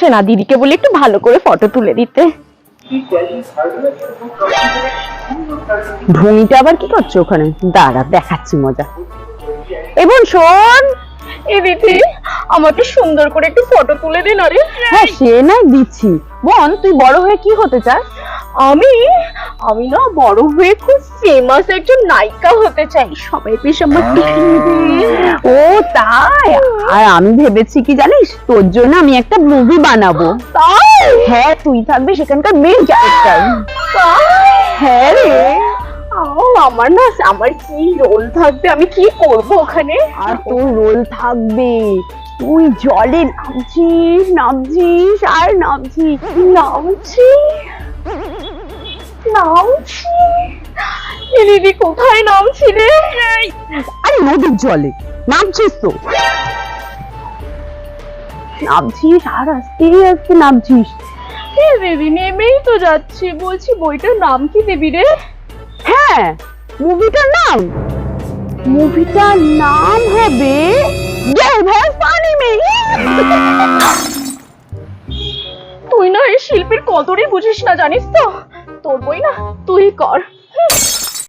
আসে না, দিদিকে বলি একটু ভালো করে ফটো তুলে দিতে। ঢুঙিটা আবার কি করছো ওখানে? দাঁড়া দেখাচ্ছি মজা। এবং শোন, এ দিদি, আমাকে সুন্দর করে একটু ফটো তুলে দিন। আরে হ্যাঁ সে নাই দিচ্ছি। বোন তুই বড় হয়ে কি হতে চাস? আমি না বড় হয়ে খুব ফেমাস একজন নায়িকা হতে চাই, সবাই বেশ আমার ও তাই? আর আমি ভেবেছি কি জানিস, তোর জন্য আমি একটা মুভি বানাবো। তাই? হ্যাঁ তুই থাকবি সেখানকার মেইন ক্যারেক্টার। হ্যাঁ রে। আমার কি রোল থাকবে? আমি কি করব ওখানে? আর তোর রোল থাকবে, তুই জলে নামছিস নামছিস আর নামছিস। নামছি নামছি এ দিদি, কোথায় নামছি রে? আরে নদীর জলে নামছিস তো, নামছিস আর আস্তে আস্তে নামছিস। এ দিদি, নেমেই তো যাচ্ছি। বলছি বইটার নাম কি দেবী রে? হ্যাঁ মুভিটার নাম হবে পানি মে। তুই না এই শিল্পীর কদরই বুঝিস না, জানিস তো? তোর বই না তুই কর।